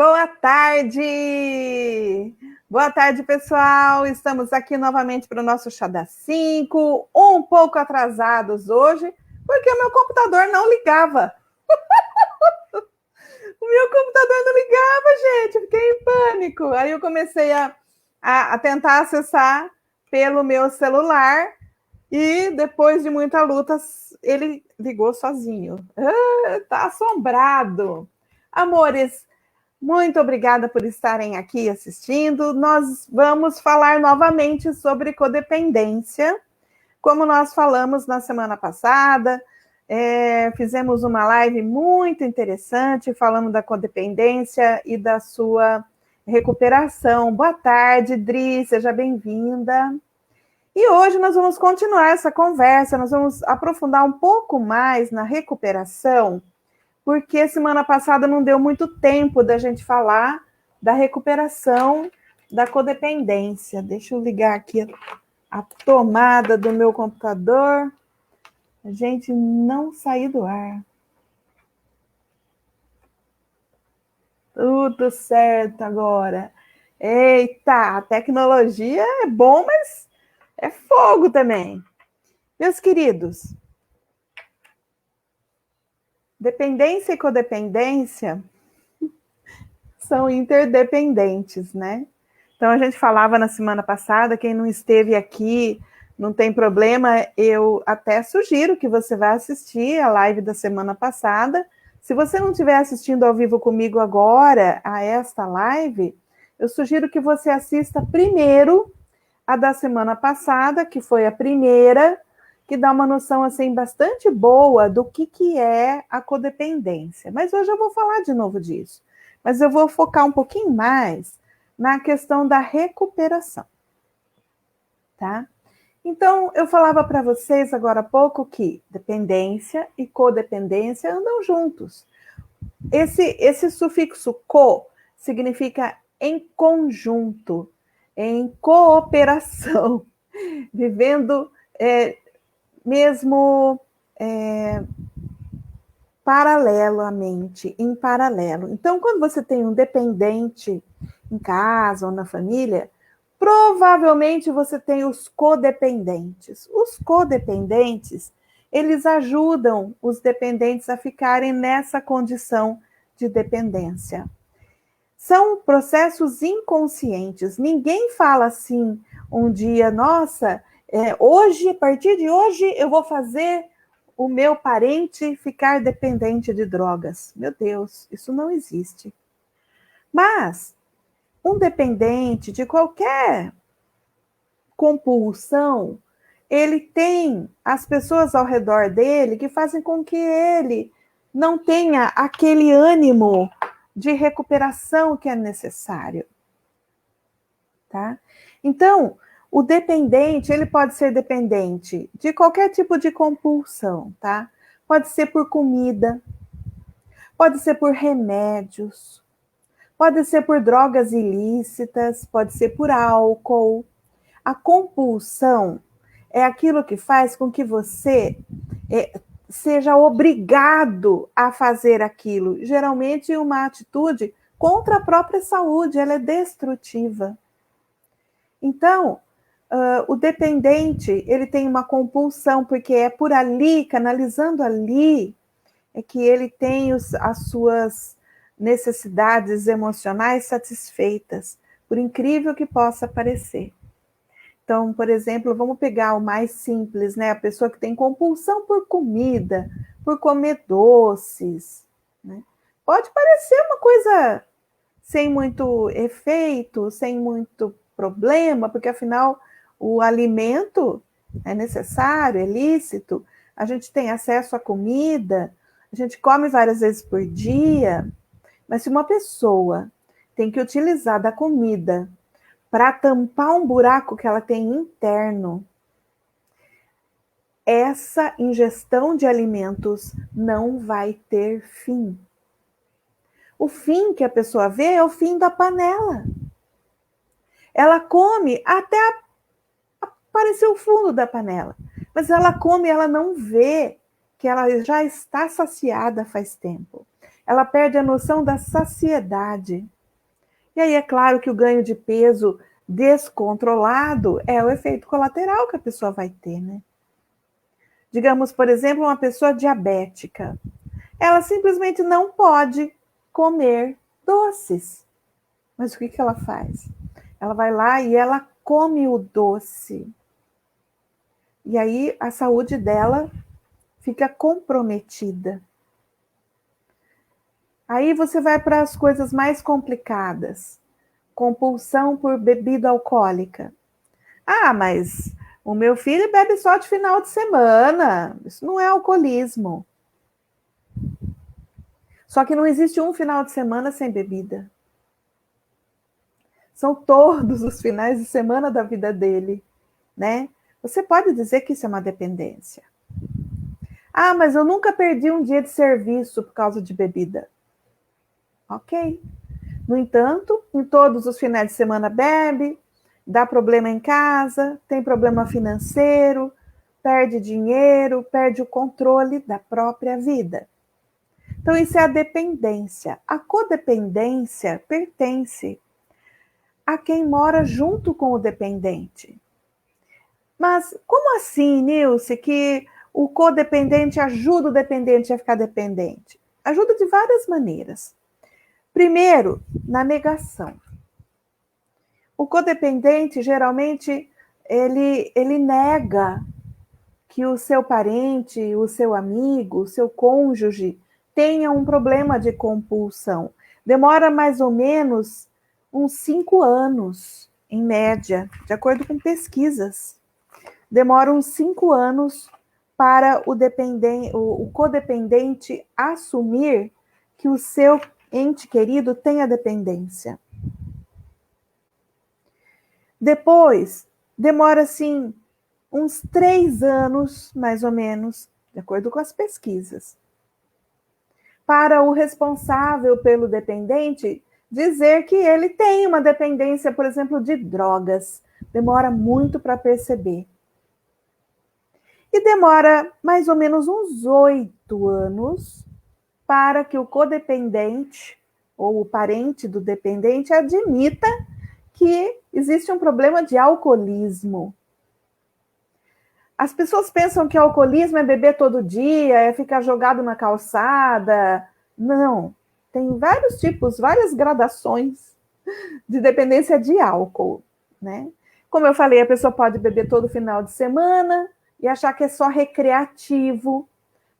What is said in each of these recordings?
Boa tarde! Boa tarde, pessoal! Estamos aqui novamente para o nosso Chá das 5, um pouco atrasados hoje, porque o meu computador não ligava. O meu computador não ligava, gente, eu fiquei em pânico. Aí eu comecei a tentar acessar pelo meu celular e depois de muita luta, ele ligou sozinho. Tá assombrado. Amores, muito obrigada por estarem aqui assistindo. Nós vamos falar novamente sobre codependência, como nós falamos na semana passada. Fizemos uma live muito interessante falando da codependência e da sua recuperação. Boa tarde, Dri, seja bem-vinda. E hoje nós vamos continuar essa conversa, nós vamos aprofundar um pouco mais na recuperação, porque semana passada não deu muito tempo da gente falar da recuperação da codependência. Deixa eu ligar aqui a tomada do meu computador. A gente não sair do ar. Tudo certo agora. Eita, a tecnologia é bom, mas é fogo também. Meus queridos, dependência e codependência são interdependentes, né? Então, a gente falava na semana passada, quem não esteve aqui, não tem problema, eu até sugiro que você vá assistir a live da semana passada. Se você não estiver assistindo ao vivo comigo agora, a esta live, eu sugiro que você assista primeiro a da semana passada, que foi a primeira, que dá uma noção assim bastante boa do que é a codependência. Mas hoje eu vou falar de novo disso. Mas eu vou focar um pouquinho mais na questão da recuperação, tá? Então, eu falava para vocês agora há pouco que dependência e codependência andam juntos. Esse sufixo co significa em conjunto, em cooperação, vivendo mesmo paralelamente, em paralelo. Então, quando você tem um dependente em casa ou na família, provavelmente você tem os codependentes. Os codependentes, eles ajudam os dependentes a ficarem nessa condição de dependência. São processos inconscientes. Ninguém fala assim um dia, nossa, hoje, a partir de hoje, eu vou fazer o meu parente ficar dependente de drogas. Meu Deus, isso não existe. Mas um dependente de qualquer compulsão, ele tem as pessoas ao redor dele que fazem com que ele não tenha aquele ânimo de recuperação que é necessário. Tá? Então, o dependente, ele pode ser dependente de qualquer tipo de compulsão, tá? Pode ser por comida, pode ser por remédios, pode ser por drogas ilícitas, pode ser por álcool. A compulsão é aquilo que faz com que você seja obrigado a fazer aquilo. Geralmente uma atitude contra a própria saúde, ela é destrutiva. Então, o dependente, ele tem uma compulsão, porque é por ali, canalizando ali, é que ele tem as suas necessidades emocionais satisfeitas, por incrível que possa parecer. Então, por exemplo, vamos pegar o mais simples, né? A pessoa que tem compulsão por comida, por comer doces, né? Pode parecer uma coisa sem muito efeito, sem muito problema, porque afinal o alimento é necessário, é lícito, a gente tem acesso à comida, a gente come várias vezes por dia, mas se uma pessoa tem que utilizar da comida para tampar um buraco que ela tem interno, essa ingestão de alimentos não vai ter fim. O fim que a pessoa vê é o fim da panela. Ela come até aparecer o fundo da panela. Mas ela come, ela não vê que ela já está saciada faz tempo. ela perde a noção da saciedade. E aí é claro que o ganho de peso descontrolado é o efeito colateral que a pessoa vai ter, né? Digamos, por exemplo, uma pessoa diabética. Ela simplesmente não pode comer doces. Mas o que ela faz? Ela vai lá e ela come o doce. E aí a saúde dela fica comprometida. Aí você vai para as coisas mais complicadas. Compulsão por bebida alcoólica. Ah, mas o meu filho bebe só de final de semana. Isso não é alcoolismo. Só que não existe um final de semana sem bebida. São todos os finais de semana da vida dele, né? Você pode dizer que isso é uma dependência. Ah, mas eu nunca perdi um dia de serviço por causa de bebida. Ok. No entanto, em todos os finais de semana bebe, dá problema em casa, tem problema financeiro, perde dinheiro, perde o controle da própria vida. Então, isso é a dependência. A codependência pertence a quem mora junto com o dependente. Mas como assim, Nilce, que o codependente ajuda o dependente a ficar dependente? Ajuda de várias maneiras. Primeiro, na negação. O codependente, geralmente, ele nega que o seu parente, o seu amigo, o seu cônjuge tenha um problema de compulsão. Demora mais ou menos uns 5 anos, em média, de acordo com pesquisas. Demora uns 5 anos para o codependente assumir que o seu ente querido tenha dependência. Depois, demora assim uns 3 anos, mais ou menos, de acordo com as pesquisas, para o responsável pelo dependente dizer que ele tem uma dependência, por exemplo, de drogas. Demora muito para perceber. E demora mais ou menos uns 8 anos para que o codependente ou o parente do dependente admita que existe um problema de alcoolismo. As pessoas pensam que alcoolismo é beber todo dia, é ficar jogado na calçada. Não. Tem vários tipos, várias gradações de dependência de álcool, né? Como eu falei, a pessoa pode beber todo final de semana e achar que é só recreativo.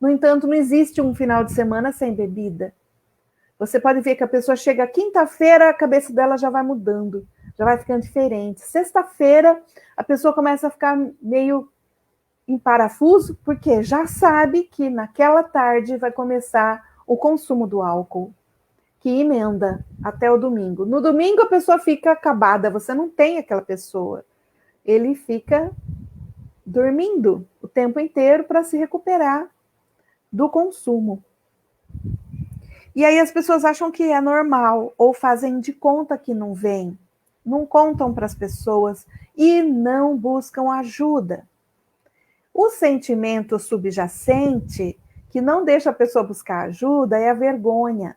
No entanto, não existe um final de semana sem bebida. Você pode ver que a pessoa chega quinta-feira, a cabeça dela já vai mudando, já vai ficando diferente. Sexta-feira, a pessoa começa a ficar meio em parafuso, porque já sabe que naquela tarde vai começar o consumo do álcool, que emenda até o domingo. No domingo a pessoa fica acabada, você não tem aquela pessoa. Ele fica dormindo o tempo inteiro para se recuperar do consumo. E aí as pessoas acham que é normal, ou fazem de conta que não vem, não contam para as pessoas e não buscam ajuda. O sentimento subjacente, que não deixa a pessoa buscar ajuda, é a vergonha.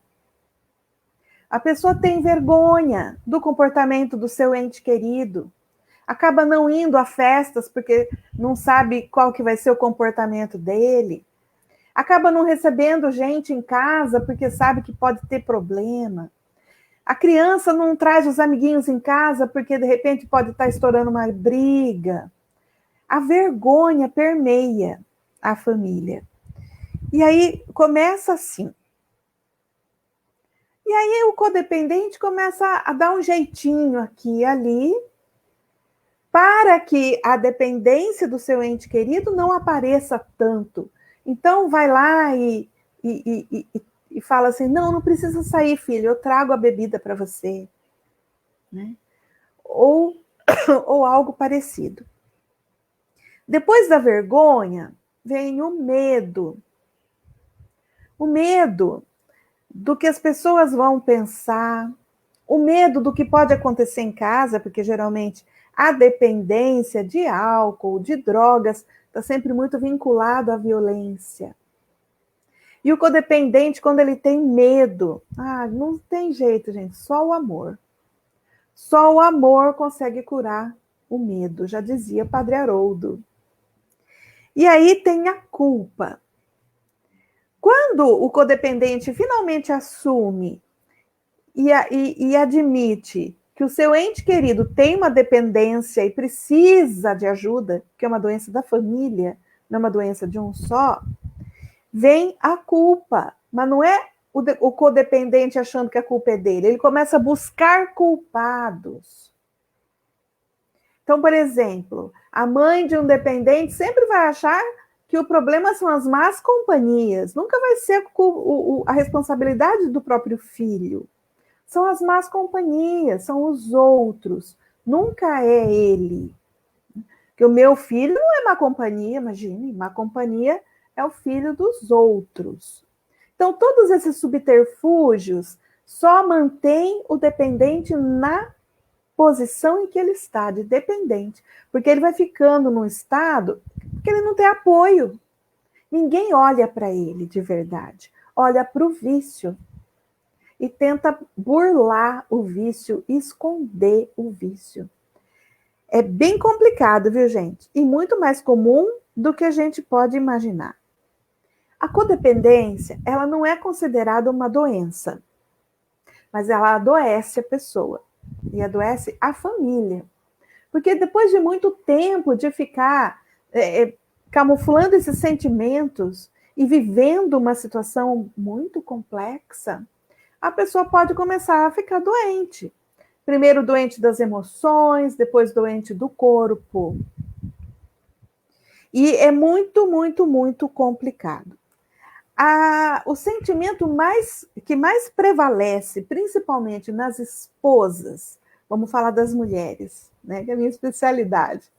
A pessoa tem vergonha do comportamento do seu ente querido. Acaba não indo a festas porque não sabe qual que vai ser o comportamento dele. Acaba não recebendo gente em casa porque sabe que pode ter problema. A criança não traz os amiguinhos em casa porque de repente pode estar estourando uma briga. A vergonha permeia a família. E aí começa assim. E aí o codependente começa a dar um jeitinho aqui e ali para que a dependência do seu ente querido não apareça tanto. Então vai lá e fala assim, não precisa sair, filho, eu trago a bebida para você. Né? Ou algo parecido. Depois da vergonha, vem o medo. O medo do que as pessoas vão pensar, o medo do que pode acontecer em casa, porque geralmente a dependência de álcool, de drogas, está sempre muito vinculado à violência. E o codependente, quando ele tem medo, não tem jeito, gente, só o amor. Só o amor consegue curar o medo, já dizia Padre Haroldo. E aí tem a culpa. Quando o codependente finalmente assume e admite que o seu ente querido tem uma dependência e precisa de ajuda, que é uma doença da família, não é uma doença de um só, vem a culpa. Mas não é o codependente achando que a culpa é dele, ele começa a buscar culpados. Então, por exemplo, a mãe de um dependente sempre vai achar que o problema são as más companhias, nunca vai ser a responsabilidade do próprio filho. São as más companhias, são os outros, nunca é ele. Porque o meu filho não é má companhia, imagine, má companhia é o filho dos outros. Então, todos esses subterfúgios só mantêm o dependente na posição em que ele está, de dependente. Porque ele vai ficando num estado que ele não tem apoio. Ninguém olha para ele de verdade. Olha para o vício. E tenta burlar o vício, esconder o vício. É bem complicado, viu, gente? E muito mais comum do que a gente pode imaginar. A codependência, ela não é considerada uma doença, mas ela adoece a pessoa e adoece a família. Porque depois de muito tempo de ficar camuflando esses sentimentos e vivendo uma situação muito complexa, a pessoa pode começar a ficar doente. Primeiro doente das emoções, depois doente do corpo. E é muito, muito, muito complicado. O sentimento que mais prevalece, principalmente nas esposas, vamos falar das mulheres, né, que é a minha especialidade,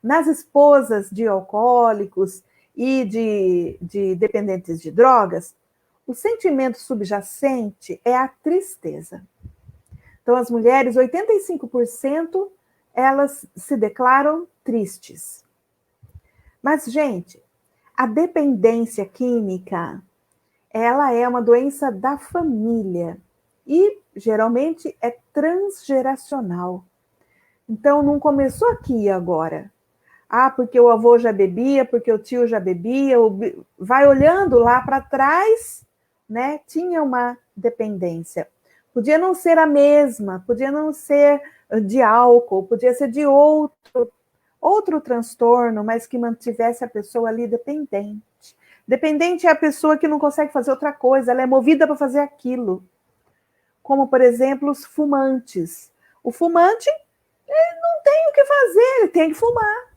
nas esposas de alcoólicos e de dependentes de drogas, o sentimento subjacente é a tristeza. Então, as mulheres, 85%, elas se declaram tristes. Mas, gente, a dependência química, ela é uma doença da família e, geralmente, é transgeracional. Então, não começou aqui agora. Porque o avô já bebia, porque o tio já bebia. Vai olhando lá para trás, né? Tinha uma dependência. Podia não ser a mesma, podia não ser de álcool, podia ser de outro transtorno, mas que mantivesse a pessoa ali dependente. Dependente é a pessoa que não consegue fazer outra coisa, ela é movida para fazer aquilo. Como, por exemplo, os fumantes. O fumante, ele não tem o que fazer, ele tem que fumar.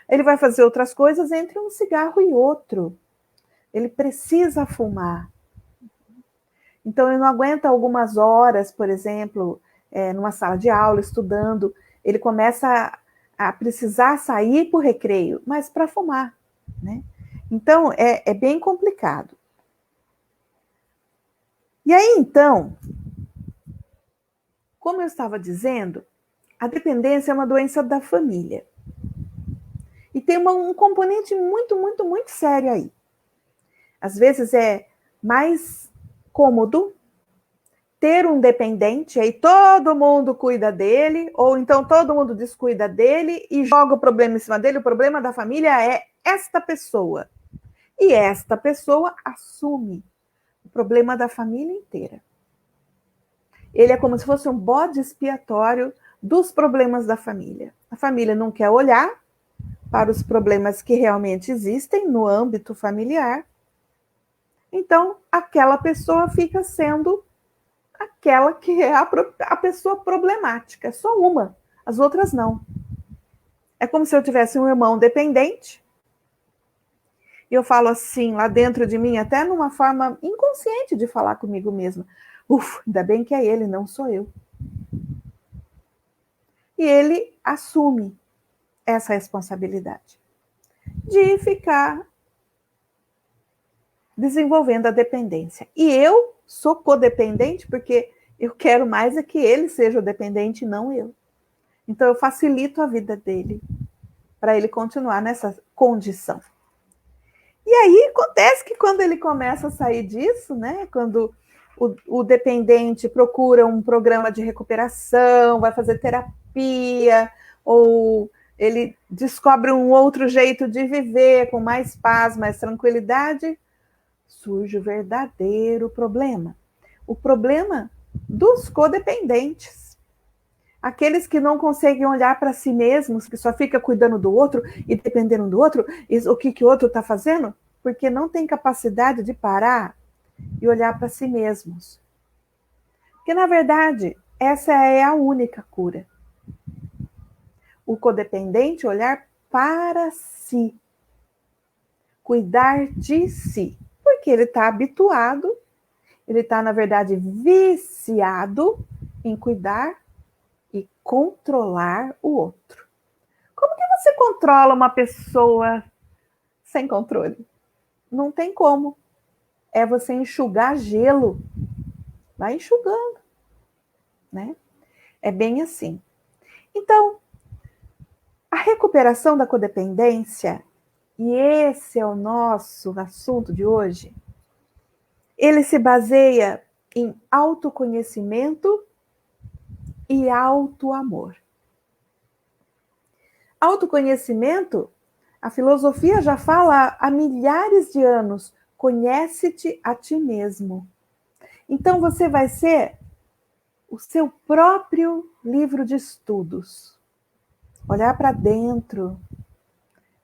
Ele vai fazer outras coisas entre um cigarro e outro. Ele precisa fumar. Então, ele não aguenta algumas horas, por exemplo, numa sala de aula, estudando. Ele começa a precisar sair para o recreio, mas para fumar, né? Então, é bem complicado. E aí, então, como eu estava dizendo, a dependência é uma doença da família. E tem um componente muito, muito, muito sério aí. Às vezes é mais cômodo ter um dependente, aí todo mundo cuida dele, ou então todo mundo descuida dele e joga o problema em cima dele. O problema da família é esta pessoa. E esta pessoa assume o problema da família inteira. Ele é como se fosse um bode expiatório dos problemas da família. A família não quer olhar para os problemas que realmente existem no âmbito familiar. Então, aquela pessoa fica sendo aquela que é a pessoa problemática. É só uma, as outras não. É como se eu tivesse um irmão dependente, e eu falo assim, lá dentro de mim, até numa forma inconsciente de falar comigo mesma. Ainda bem que é ele, não sou eu. E ele assume essa responsabilidade de ficar desenvolvendo a dependência. E eu sou codependente porque eu quero mais é que ele seja o dependente e não eu. Então eu facilito a vida dele para ele continuar nessa condição. E aí acontece que quando ele começa a sair disso, né? Quando o dependente procura um programa de recuperação, vai fazer terapia, ou ele descobre um outro jeito de viver com mais paz, mais tranquilidade, surge o verdadeiro problema. O problema dos codependentes. Aqueles que não conseguem olhar para si mesmos, que só fica cuidando do outro e dependendo do outro, o que o outro está fazendo, porque não tem capacidade de parar e olhar para si mesmos. Porque, na verdade, essa é a única cura. O codependente olhar para si, cuidar de si, porque ele está habituado, ele está, na verdade, viciado em cuidar e controlar o outro. Como que você controla uma pessoa sem controle? Não tem como. É você enxugar gelo. Vai enxugando, né? É bem assim. Então, a recuperação da codependência, e esse é o nosso assunto de hoje, ele se baseia em autoconhecimento e autoamor. Autoconhecimento, a filosofia já fala há milhares de anos, conhece-te a ti mesmo. Então você vai ser o seu próprio livro de estudos. Olhar para dentro.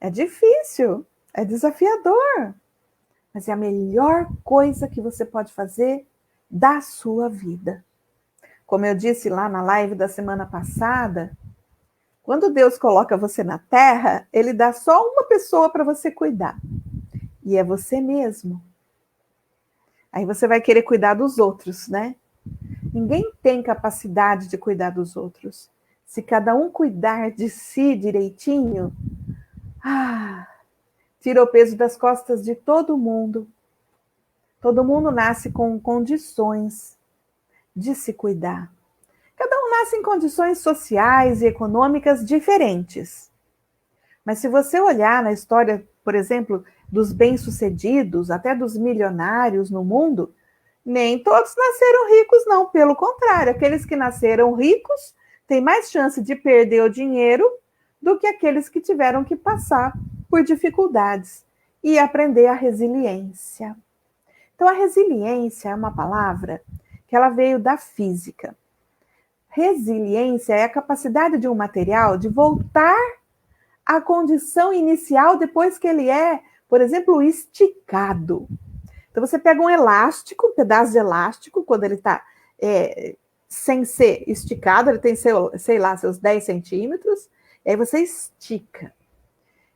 É difícil, é desafiador, mas é a melhor coisa que você pode fazer da sua vida. Como eu disse lá na live da semana passada, quando Deus coloca você na terra, ele dá só uma pessoa para você cuidar. E é você mesmo. Aí você vai querer cuidar dos outros, né? Ninguém tem capacidade de cuidar dos outros. Se cada um cuidar de si direitinho, tira o peso das costas de todo mundo. Todo mundo nasce com condições de se cuidar. Cada um nasce em condições sociais e econômicas diferentes. Mas se você olhar na história, por exemplo, dos bem-sucedidos, até dos milionários no mundo, nem todos nasceram ricos, não. Pelo contrário, aqueles que nasceram ricos têm mais chance de perder o dinheiro do que aqueles que tiveram que passar por dificuldades e aprender a resiliência. Então, a resiliência é uma palavra que ela veio da física. Resiliência é a capacidade de um material de voltar à condição inicial depois que ele é, por exemplo, esticado. Então, você pega um elástico, um pedaço de elástico, quando ele está sem ser esticado, ele tem, sei lá, seus 10 centímetros, e aí você estica.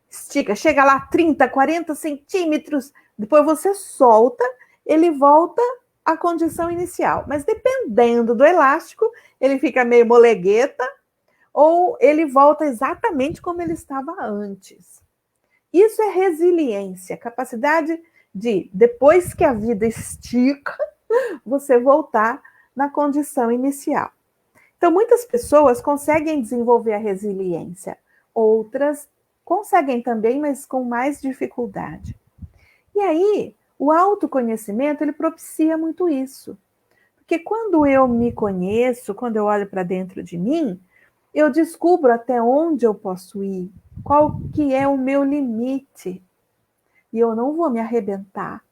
Estica, chega lá 30, 40 centímetros, depois você solta, ele volta à condição inicial. Mas dependendo do elástico, ele fica meio molegueta, ou ele volta exatamente como ele estava antes. Isso é resiliência, capacidade de, depois que a vida estica, você voltar na condição inicial. Então, muitas pessoas conseguem desenvolver a resiliência, outras conseguem também, mas com mais dificuldade. E aí, o autoconhecimento, ele propicia muito isso. Porque quando eu me conheço, quando eu olho para dentro de mim, eu descubro até onde eu posso ir, qual que é o meu limite. E eu não vou me arrebentar.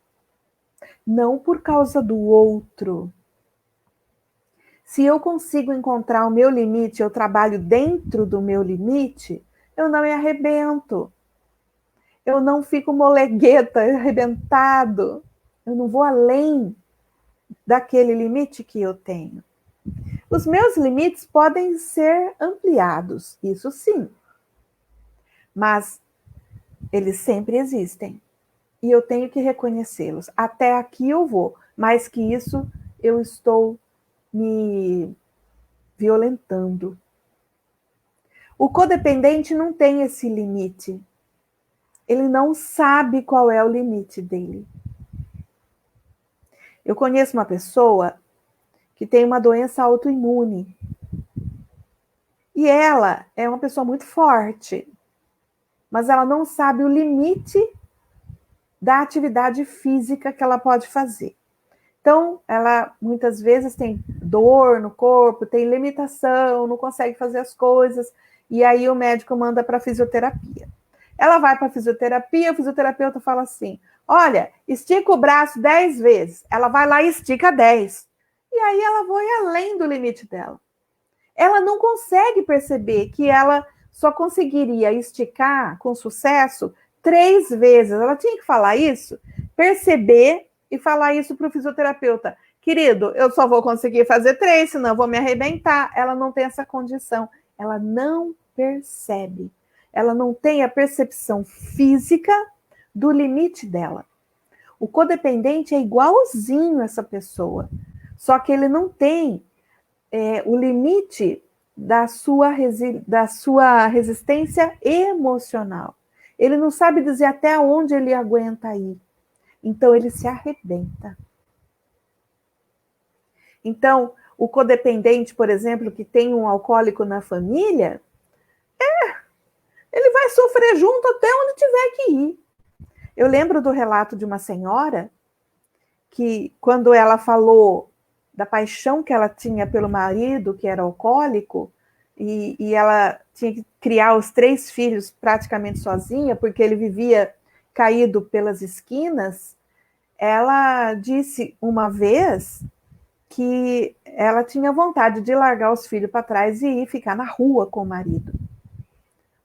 Não por causa do outro. Se eu consigo encontrar o meu limite, eu trabalho dentro do meu limite, eu não me arrebento. Eu não fico molegueta, arrebentado. Eu não vou além daquele limite que eu tenho. Os meus limites podem ser ampliados, isso sim. Mas eles sempre existem. E eu tenho que reconhecê-los. Até aqui eu vou. Mais que isso, eu estou me violentando. O codependente não tem esse limite. Ele não sabe qual é o limite dele. Eu conheço uma pessoa que tem uma doença autoimune. E ela é uma pessoa muito forte, mas ela não sabe o limite da atividade física que ela pode fazer. Então, ela muitas vezes tem dor no corpo, tem limitação, não consegue fazer as coisas, e aí o médico manda para fisioterapia. Ela vai para a fisioterapia, o fisioterapeuta fala assim: olha, estica o braço 10 vezes. Ela vai lá e estica 10. E aí ela vai além do limite dela. Ela não consegue perceber que ela só conseguiria esticar com sucesso 3 vezes. Ela tinha que falar isso, perceber e falar isso para o fisioterapeuta. Querido, eu só vou conseguir fazer 3, senão eu vou me arrebentar. Ela não tem essa condição. Ela não percebe. Ela não tem a percepção física do limite dela. O codependente é igualzinho a essa pessoa, só que ele não tem o limite da sua resistência emocional. Ele não sabe dizer até onde ele aguenta ir. Então, ele se arrebenta. Então, o codependente, por exemplo, que tem um alcoólico na família, ele vai sofrer junto até onde tiver que ir. Eu lembro do relato de uma senhora que, quando ela falou da paixão que ela tinha pelo marido, que era alcoólico, e ela tinha que criar os 3 filhos praticamente sozinha, porque ele vivia caído pelas esquinas, ela disse uma vez que ela tinha vontade de largar os filhos para trás e ir ficar na rua com o marido.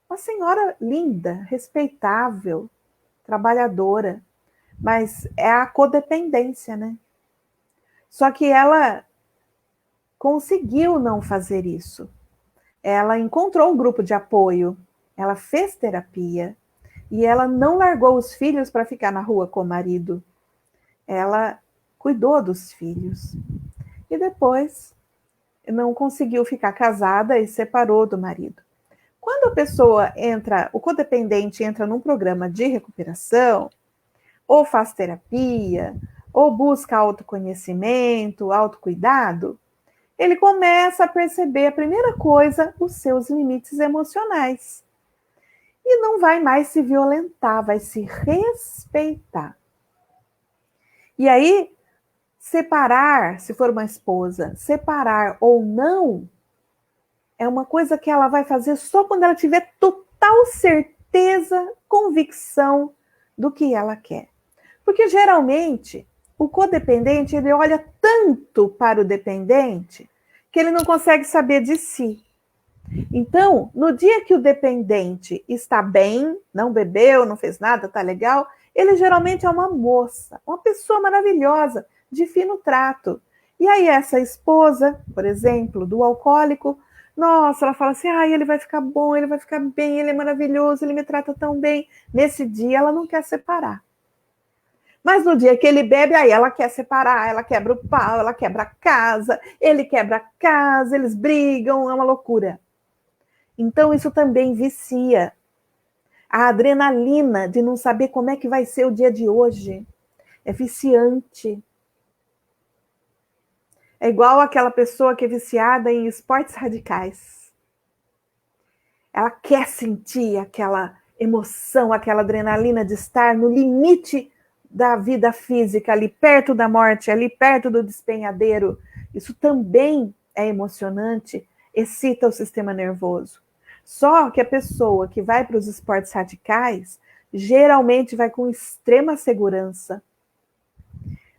Uma senhora linda, respeitável, trabalhadora, mas é a codependência, né? Só que ela conseguiu não fazer isso. Ela encontrou um grupo de apoio, ela fez terapia e ela não largou os filhos para ficar na rua com o marido. Ela cuidou dos filhos. E depois não conseguiu ficar casada e separou do marido. Quando a pessoa entra, o codependente entra num programa de recuperação, ou faz terapia, ou busca autoconhecimento, autocuidado, ele começa a perceber, a primeira coisa, os seus limites emocionais. E não vai mais se violentar, vai se respeitar. E aí, separar, se for uma esposa, separar ou não, é uma coisa que ela vai fazer só quando ela tiver total certeza, convicção do que ela quer. Porque geralmente o codependente ele olha tanto para o dependente que ele não consegue saber de si. Então, no dia que o dependente está bem, não bebeu, não fez nada, tá legal, ele geralmente é uma moça, uma pessoa maravilhosa, de fino trato. E aí essa esposa, por exemplo, do alcoólico, nossa, ela fala assim, ele vai ficar bom, ele vai ficar bem, ele é maravilhoso, ele me trata tão bem. Nesse dia ela não quer separar. Mas no dia que ele bebe, aí ela quer separar, ela quebra o pau, ela quebra a casa, ele quebra a casa, eles brigam, é uma loucura. Então isso também vicia. A adrenalina de não saber como é que vai ser o dia de hoje é viciante. É igual aquela pessoa que é viciada em esportes radicais. Ela quer sentir aquela emoção, aquela adrenalina de estar no limite da vida física, ali perto da morte, ali perto do despenhadeiro. Isso também é emocionante, excita o sistema nervoso. Só que a pessoa que vai para os esportes radicais geralmente vai com extrema segurança.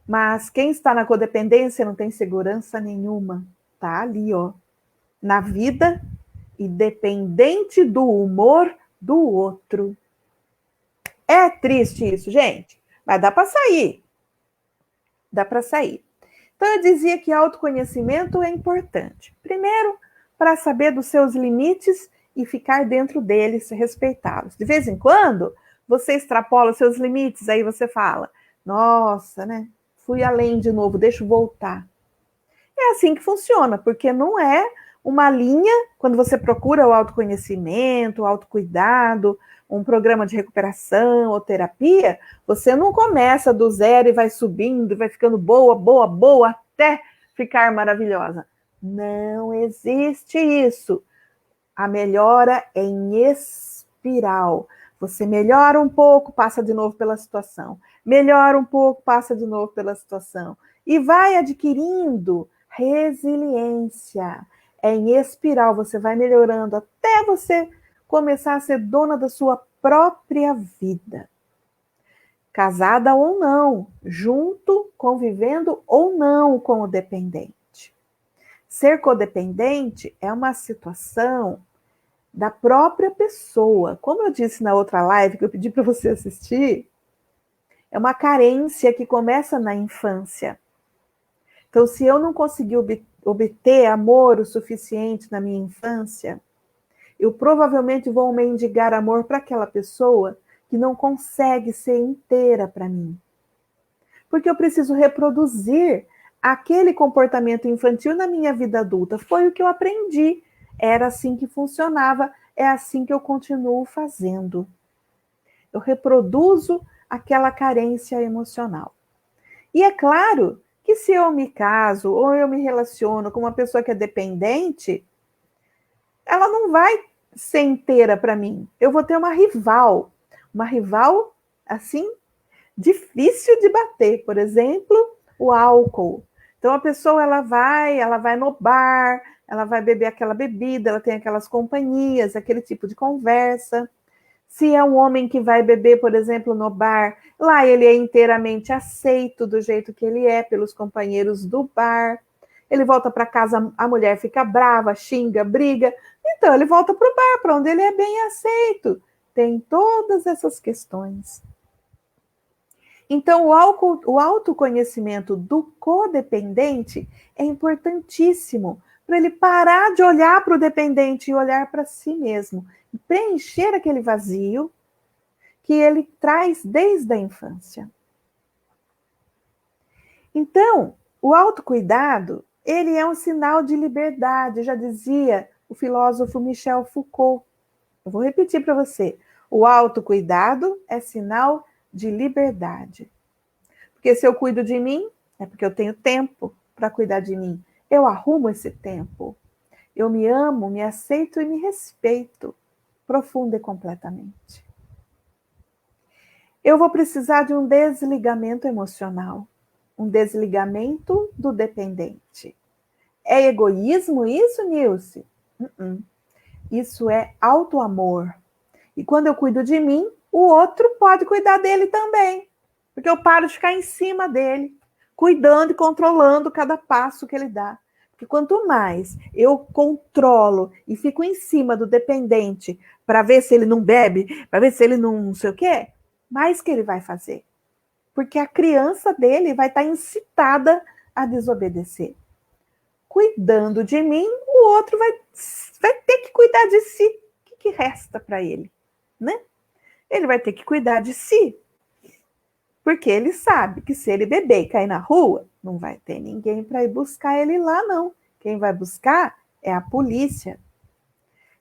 Mas quem está na codependência não tem segurança nenhuma. Tá ali, ó, na vida e dependente do humor do outro. É triste isso, gente, mas dá para sair. Dá para sair. Então, eu dizia que autoconhecimento é importante. Primeiro, para saber dos seus limites e ficar dentro deles, respeitá-los. De vez em quando, você extrapola os seus limites, aí você fala, nossa, né? Fui além de novo, deixa eu voltar. É assim que funciona, porque não é uma linha, quando você procura o autoconhecimento, o autocuidado, um programa de recuperação ou terapia, você não começa do zero e vai subindo, e vai ficando boa, boa, boa, até ficar maravilhosa. Não existe isso. A melhora é em espiral. Você melhora um pouco, passa de novo pela situação. Melhora um pouco, passa de novo pela situação. E vai adquirindo resiliência. É em espiral, você vai melhorando até você começar a ser dona da sua própria vida. Casada ou não, junto, convivendo ou não com o dependente. Ser codependente é uma situação da própria pessoa. Como eu disse na outra live que eu pedi para você assistir, é uma carência que começa na infância. Então, se eu não conseguir obter amor o suficiente na minha infância, eu provavelmente vou mendigar amor para aquela pessoa que não consegue ser inteira para mim. Porque eu preciso reproduzir aquele comportamento infantil na minha vida adulta. Foi o que eu aprendi. Era assim que funcionava, é assim que eu continuo fazendo. Eu reproduzo aquela carência emocional. E é claro que se eu me caso ou eu me relaciono com uma pessoa que é dependente, ela não vai ser inteira para mim. Eu vou ter uma rival assim, difícil de bater. Por exemplo, o álcool. Então a pessoa ela vai no bar, ela vai beber aquela bebida, ela tem aquelas companhias, aquele tipo de conversa. Se é um homem que vai beber, por exemplo, no bar, lá ele é inteiramente aceito do jeito que ele é pelos companheiros do bar. Ele volta para casa, a mulher fica brava, xinga, briga. Então ele volta para o bar, para onde ele é bem aceito. Tem todas essas questões. Então, o autoconhecimento do codependente é importantíssimo para ele parar de olhar para o dependente e olhar para si mesmo, preencher aquele vazio que ele traz desde a infância. Então, o autocuidado, ele é um sinal de liberdade, já dizia o filósofo Michel Foucault. Eu vou repetir para você. O autocuidado é sinal de liberdade. Porque se eu cuido de mim, é porque eu tenho tempo para cuidar de mim. Eu arrumo esse tempo. Eu me amo, me aceito e me respeito profunda e completamente. Eu vou precisar de um desligamento emocional, um desligamento do dependente. É egoísmo isso, Nilce? Isso é auto-amor. E quando eu cuido de mim, o outro pode cuidar dele também. Porque eu paro de ficar em cima dele, cuidando e controlando cada passo que ele dá. Porque quanto mais eu controlo e fico em cima do dependente para ver se ele não bebe, para ver se ele não sei o quê, mais que ele vai fazer. Porque a criança dele vai estar incitada a desobedecer. Cuidando de mim, o outro vai ter que cuidar de si. O que resta para ele? Né? Ele vai ter que cuidar de si. Porque ele sabe que se ele beber e cair na rua, não vai ter ninguém para ir buscar ele lá, não. Quem vai buscar é a polícia.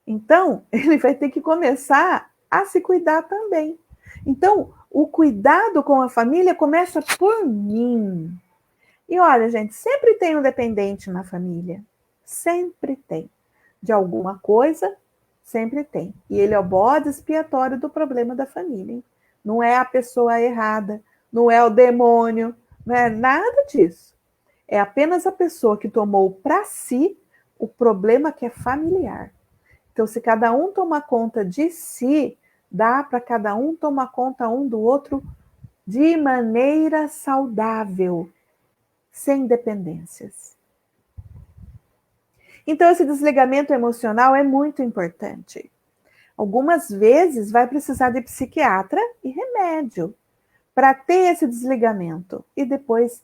Então, ele vai ter que começar a se cuidar também. Então, o cuidado com a família começa por mim. E olha, gente, sempre tem um dependente na família. Sempre tem. De alguma coisa, sempre tem. E ele é o bode expiatório do problema da família. Hein? Não é a pessoa errada, não é o demônio, não é nada disso. É apenas a pessoa que tomou para si o problema que é familiar. Então, se cada um toma conta de si, dá para cada um tomar conta um do outro de maneira saudável, sem dependências. Então, esse desligamento emocional é muito importante. Algumas vezes vai precisar de psiquiatra e remédio para ter esse desligamento. E depois,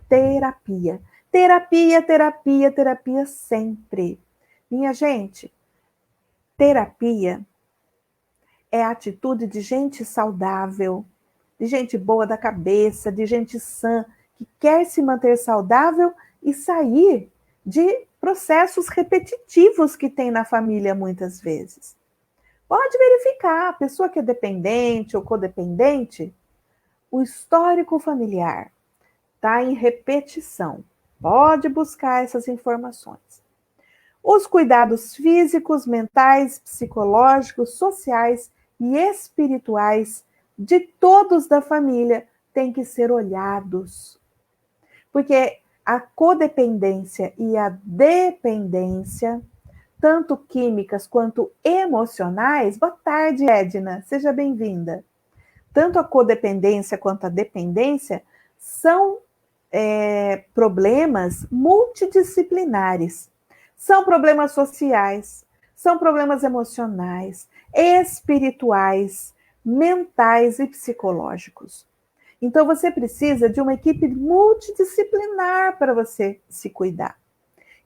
terapia. Terapia, terapia, terapia sempre. Minha gente, terapia é a atitude de gente saudável, de gente boa da cabeça, de gente sã, que quer se manter saudável e sair de processos repetitivos que tem na família muitas vezes. Pode verificar, a pessoa que é dependente ou codependente, o histórico familiar está em repetição. Pode buscar essas informações. Os cuidados físicos, mentais, psicológicos, sociais e espirituais de todos da família têm que ser olhados. Porque a codependência e a dependência, tanto químicas quanto emocionais. Boa tarde, Edna, seja bem-vinda. Tanto a codependência quanto a dependência são problemas multidisciplinares. São problemas sociais, são problemas emocionais, espirituais, mentais e psicológicos. Então, você precisa de uma equipe multidisciplinar para você se cuidar.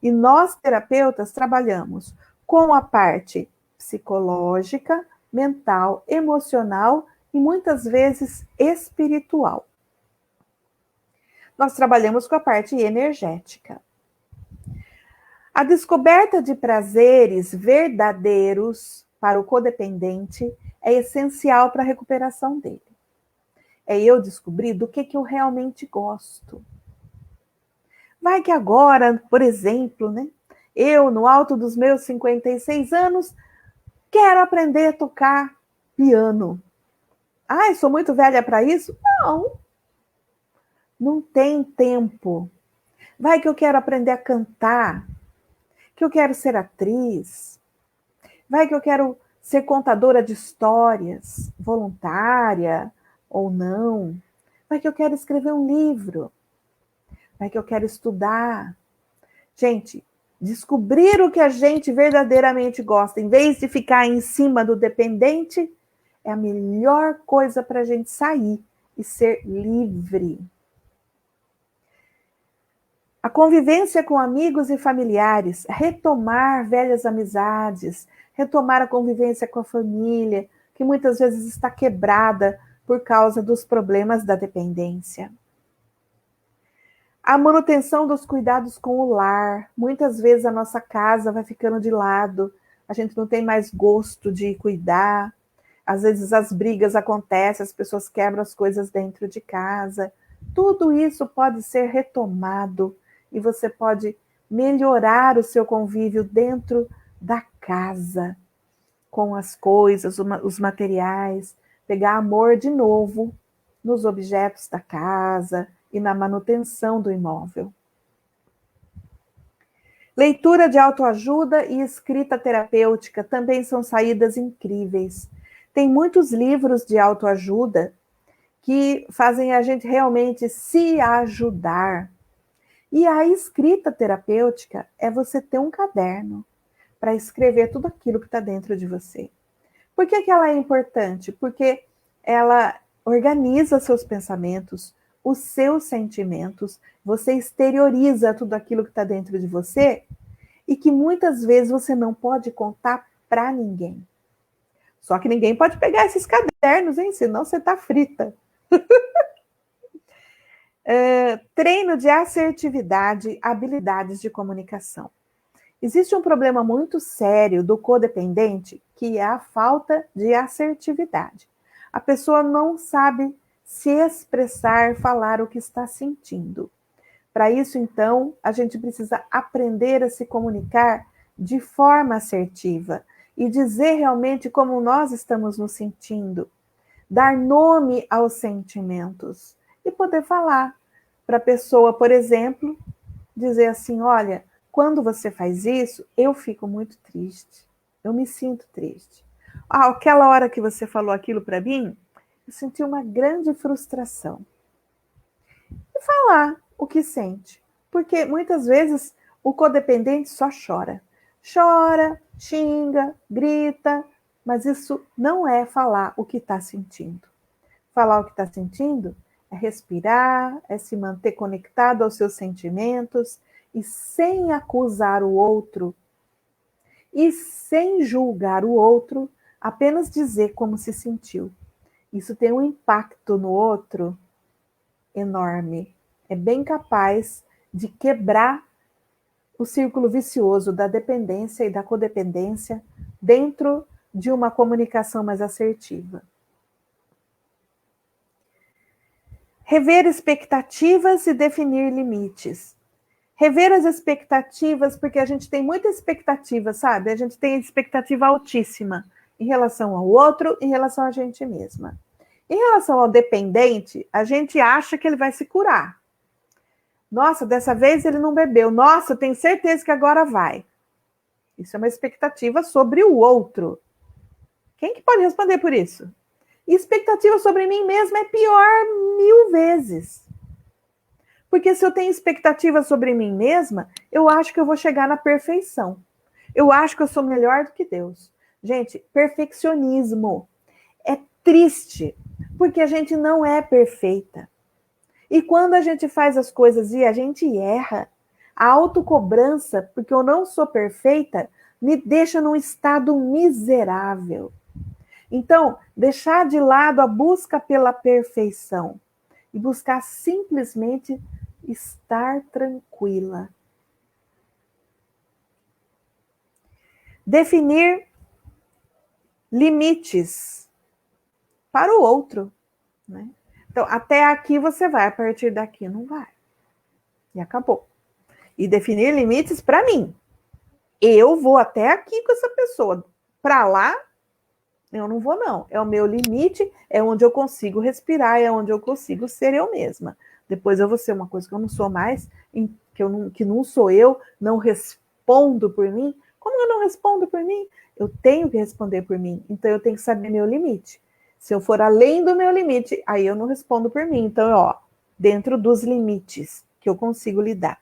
E nós, terapeutas, trabalhamos com a parte psicológica, mental, emocional e muitas vezes espiritual. Nós trabalhamos com a parte energética. A descoberta de prazeres verdadeiros para o codependente é essencial para a recuperação dele. É eu descobrir do que eu realmente gosto. Vai que agora, por exemplo, né, eu, no alto dos meus 56 anos, quero aprender a tocar piano. Ai, sou muito velha para isso? Não. Não tem tempo. Vai que eu quero aprender a cantar, que eu quero ser atriz. Vai que eu quero ser contadora de histórias, voluntária ou não. Vai que eu quero escrever um livro. Vai que eu quero estudar. Gente, descobrir o que a gente verdadeiramente gosta, em vez de ficar em cima do dependente, é a melhor coisa para a gente sair e ser livre. A convivência com amigos e familiares, retomar velhas amizades, retomar a convivência com a família, que muitas vezes está quebrada por causa dos problemas da dependência. A manutenção dos cuidados com o lar. Muitas vezes a nossa casa vai ficando de lado, a gente não tem mais gosto de cuidar. Às vezes as brigas acontecem, as pessoas quebram as coisas dentro de casa. Tudo isso pode ser retomado e você pode melhorar o seu convívio dentro da casa, com as coisas, os materiais, pegar amor de novo nos objetos da casa e na manutenção do imóvel. Leitura de autoajuda e escrita terapêutica também são saídas incríveis. Tem muitos livros de autoajuda que fazem a gente realmente se ajudar. E a escrita terapêutica é você ter um caderno para escrever tudo aquilo que está dentro de você. Por que ela é importante? Porque ela organiza seus pensamentos, os seus sentimentos, você exterioriza tudo aquilo que está dentro de você e que muitas vezes você não pode contar para ninguém. Só que ninguém pode pegar esses cadernos, hein? Senão você está frita. Treino de assertividade, habilidades de comunicação. Existe um problema muito sério do codependente, que é a falta de assertividade. A pessoa não sabe se expressar, falar o que está sentindo. Para isso, então, a gente precisa aprender a se comunicar de forma assertiva e dizer realmente como nós estamos nos sentindo, dar nome aos sentimentos e poder falar para a pessoa, por exemplo, dizer assim, olha, quando você faz isso, eu fico muito triste, eu me sinto triste. Aquela hora que você falou aquilo para mim, eu senti uma grande frustração. E falar o que sente, porque muitas vezes o codependente só chora. Chora, xinga, grita, mas isso não é falar o que está sentindo. Falar o que está sentindo é respirar, é se manter conectado aos seus sentimentos e sem acusar o outro e sem julgar o outro, apenas dizer como se sentiu. Isso tem um impacto no outro enorme. É bem capaz de quebrar o círculo vicioso da dependência e da codependência dentro de uma comunicação mais assertiva. Rever expectativas e definir limites. Rever as expectativas, porque a gente tem muita expectativa, sabe? A gente tem expectativa altíssima. em relação ao outro, em relação a gente mesma. Em relação ao dependente, a gente acha que ele vai se curar. Nossa, dessa vez ele não bebeu. Nossa, eu tenho certeza que agora vai. Isso é uma expectativa sobre o outro. Quem que pode responder por isso? E expectativa sobre mim mesma é pior 1000 vezes. Porque se eu tenho expectativa sobre mim mesma, eu acho que eu vou chegar na perfeição. Eu acho que eu sou melhor do que Deus. Gente, perfeccionismo é triste, porque a gente não é perfeita. E quando a gente faz as coisas e a gente erra, a autocobrança, porque eu não sou perfeita, me deixa num estado miserável. Então, deixar de lado a busca pela perfeição e buscar simplesmente estar tranquila. Definir limites para o outro, né? Então, até aqui você vai, a partir daqui não vai. E acabou. E definir limites para mim. Eu vou até aqui com essa pessoa. Para lá, eu não vou, não. É o meu limite, é onde eu consigo respirar, é onde eu consigo ser eu mesma. Depois eu vou ser uma coisa que eu não sou mais, que não sou eu, não respondo por mim. Como eu não respondo por mim? Eu tenho que responder por mim. Então eu tenho que saber meu limite. Se eu for além do meu limite, aí eu não respondo por mim. Então, ó, dentro dos limites que eu consigo lidar.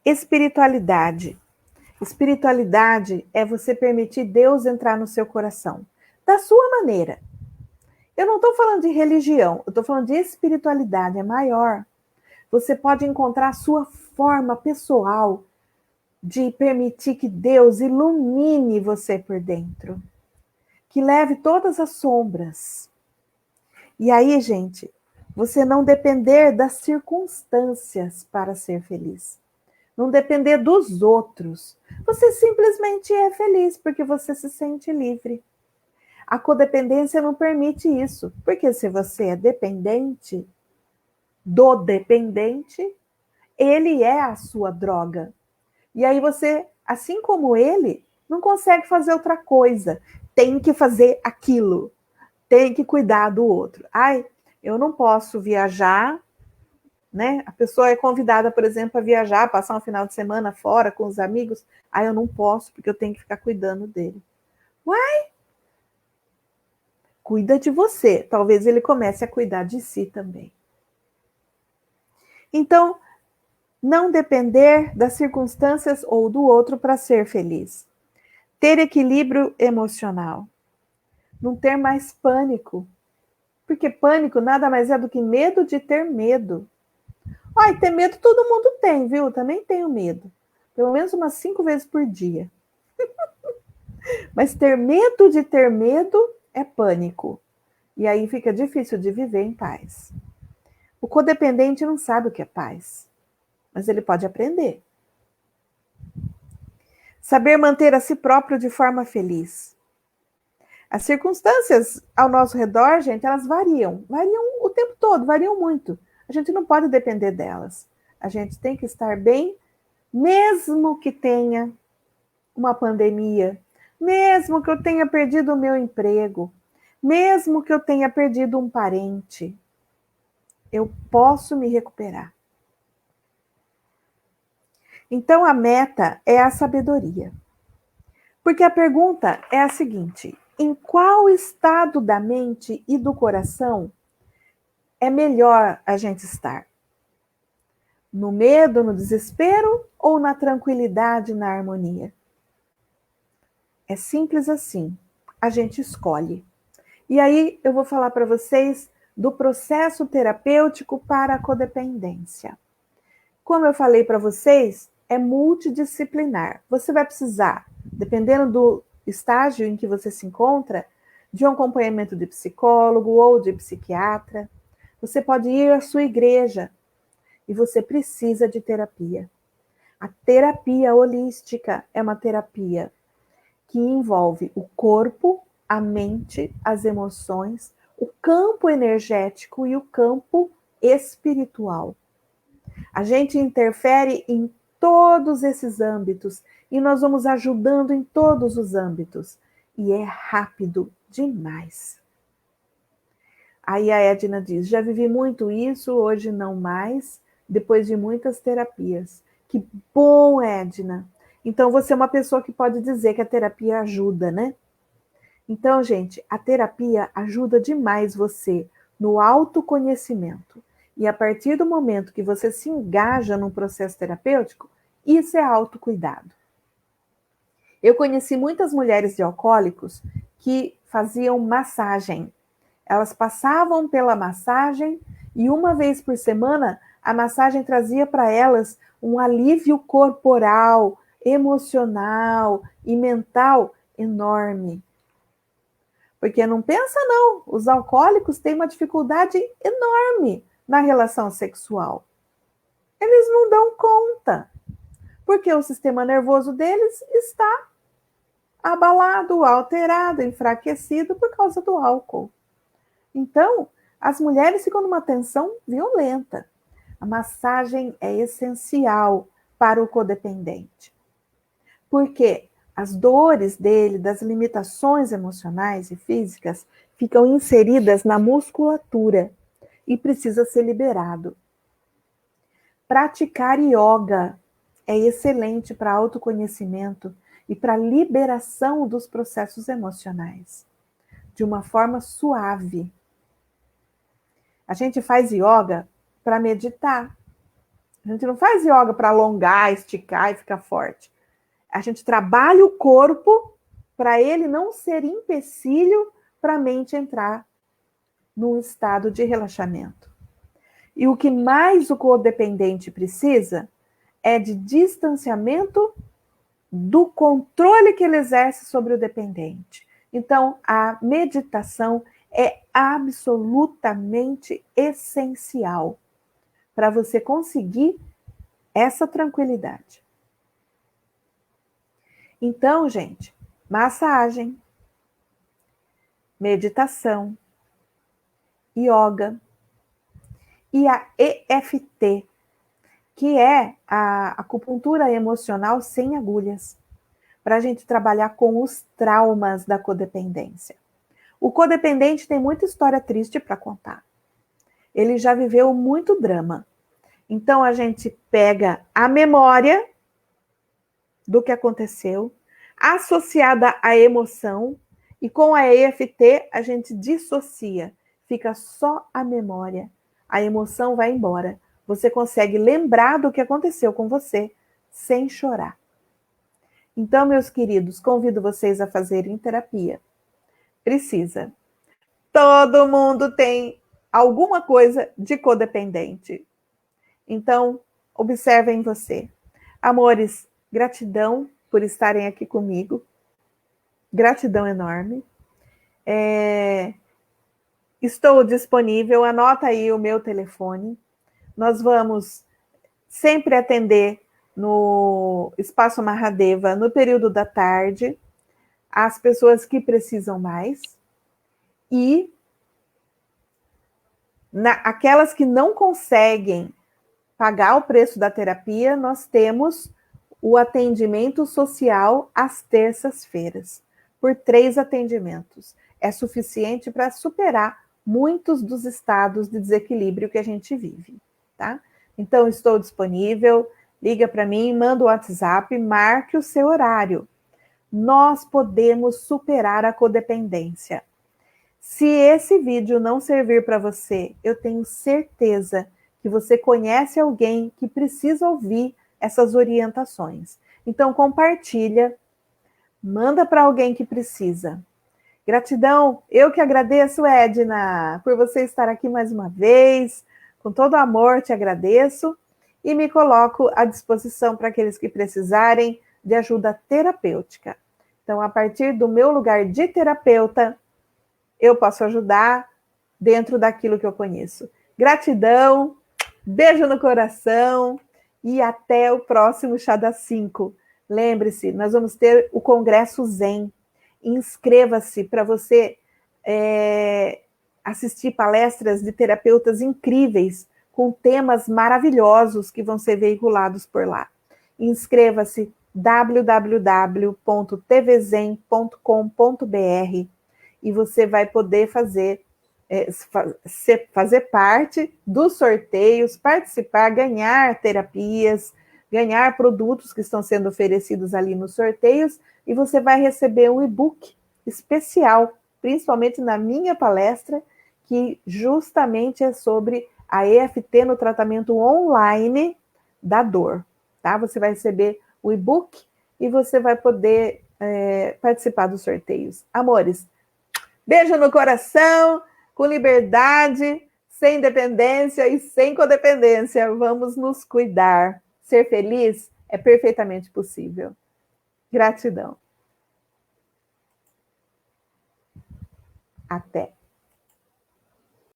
Espiritualidade. Espiritualidade é você permitir Deus entrar no seu coração, da sua maneira. Eu não estou falando de religião, eu estou falando de espiritualidade, é maior. Você pode encontrar a sua forma pessoal de permitir que Deus ilumine você por dentro, que leve todas as sombras. E aí, gente, você não depender das circunstâncias para ser feliz. Não depender dos outros. Você simplesmente é feliz porque você se sente livre. A codependência não permite isso, porque se você é dependente do dependente, ele é a sua droga. E aí você, assim como ele, não consegue fazer outra coisa. Tem que fazer aquilo. Tem que cuidar do outro. Ai, eu não posso viajar, né? A pessoa é convidada, por exemplo, a viajar, passar um final de semana fora com os amigos. Ai, eu não posso, porque eu tenho que ficar cuidando dele. Uai! Cuida de você. Talvez ele comece a cuidar de si também. Então, não depender das circunstâncias ou do outro para ser feliz. Ter equilíbrio emocional. Não ter mais pânico. Porque pânico nada mais é do que medo de ter medo. Ai, ter medo todo mundo tem, viu? Também tenho medo. Pelo menos umas 5 vezes por dia. Mas ter medo de ter medo é pânico. E aí fica difícil de viver em paz. O codependente não sabe o que é paz, mas ele pode aprender. Saber manter a si próprio de forma feliz. As circunstâncias ao nosso redor, gente, elas variam o tempo todo, variam muito. A gente não pode depender delas. A gente tem que estar bem, mesmo que tenha uma pandemia, mesmo que eu tenha perdido o meu emprego, mesmo que eu tenha perdido um parente, eu posso me recuperar. Então a meta é a sabedoria. Porque a pergunta é a seguinte: em qual estado da mente e do coração é melhor a gente estar? No medo, no desespero ou na tranquilidade, na harmonia? É simples assim. A gente escolhe. E aí eu vou falar para vocês do processo terapêutico para a codependência. Como eu falei para vocês, é multidisciplinar. Você vai precisar, dependendo do estágio em que você se encontra, de um acompanhamento de psicólogo ou de psiquiatra. Você pode ir à sua igreja e você precisa de terapia. A terapia holística é uma terapia que envolve o corpo, a mente, as emoções, o campo energético e o campo espiritual. A gente interfere em todos esses âmbitos e nós vamos ajudando em todos os âmbitos. E é rápido demais. Aí a Edna diz, já vivi muito isso, hoje não mais, depois de muitas terapias. Que bom, Edna. Então você é uma pessoa que pode dizer que a terapia ajuda, né? Então, gente, a terapia ajuda demais você no autoconhecimento. E a partir do momento que você se engaja num processo terapêutico, isso é autocuidado. Eu conheci muitas mulheres de alcoólicos que faziam massagem. Elas passavam pela massagem e uma vez por semana a massagem trazia para elas um alívio corporal, emocional e mental enorme. Porque não pensa não, os alcoólicos têm uma dificuldade enorme na relação sexual. Eles não dão conta, porque o sistema nervoso deles está abalado, alterado, enfraquecido por causa do álcool. Então, as mulheres ficam numa tensão violenta. A massagem é essencial para o codependente. Porque as dores dele, das limitações emocionais e físicas, ficam inseridas na musculatura e precisa ser liberado. Praticar yoga é excelente para autoconhecimento e para liberação dos processos emocionais, de uma forma suave. A gente faz yoga para meditar. A gente não faz yoga para alongar, esticar e ficar forte. A gente trabalha o corpo para ele não ser empecilho para a mente entrar num estado de relaxamento. E o que mais o codependente precisa é de distanciamento do controle que ele exerce sobre o dependente. Então, a meditação é absolutamente essencial para você conseguir essa tranquilidade. Então, gente, massagem, meditação, yoga e a EFT, que é a acupuntura emocional sem agulhas, para a gente trabalhar com os traumas da codependência. O codependente tem muita história triste para contar. Ele já viveu muito drama. Então, a gente pega a memória do que aconteceu, associada à emoção, e com a EFT a gente dissocia. Fica só a memória. A emoção vai embora. Você consegue lembrar do que aconteceu com você sem chorar. Então, meus queridos, convido vocês a fazerem terapia. Precisa. Todo mundo tem alguma coisa de codependente. Então, observem você. Amores, gratidão por estarem aqui comigo. Gratidão enorme. Estou disponível, anota aí o meu telefone. Nós vamos sempre atender no Espaço Mahadeva no período da tarde, as pessoas que precisam mais. E aquelas que não conseguem pagar o preço da terapia, nós temos o atendimento social às terças-feiras, por 3 atendimentos. É suficiente para superar muitos dos estados de desequilíbrio que a gente vive, tá? Então, estou disponível, liga para mim, manda o WhatsApp, marque o seu horário. Nós podemos superar a codependência. Se esse vídeo não servir para você, eu tenho certeza que você conhece alguém que precisa ouvir essas orientações. Então, compartilha, manda para alguém que precisa. Gratidão, eu que agradeço, Edna, por você estar aqui mais uma vez. Com todo amor, te agradeço e me coloco à disposição para aqueles que precisarem de ajuda terapêutica. Então, a partir do meu lugar de terapeuta, eu posso ajudar dentro daquilo que eu conheço. Gratidão, beijo no coração e até o próximo Chá das 5. Lembre-se, nós vamos ter o Congresso Zen. Inscreva-se para você assistir palestras de terapeutas incríveis com temas maravilhosos que vão ser veiculados por lá. Inscreva-se www.tvzen.com.br e você vai poder fazer parte dos sorteios, participar, ganhar terapias, ganhar produtos que estão sendo oferecidos ali nos sorteios, e você vai receber um e-book especial, principalmente na minha palestra, que justamente é sobre a EFT no tratamento online da dor. Tá? Você vai receber o e-book e você vai poder participar dos sorteios. Amores, beijo no coração, com liberdade, sem dependência e sem codependência. Vamos nos cuidar. Ser feliz é perfeitamente possível. Gratidão. Até.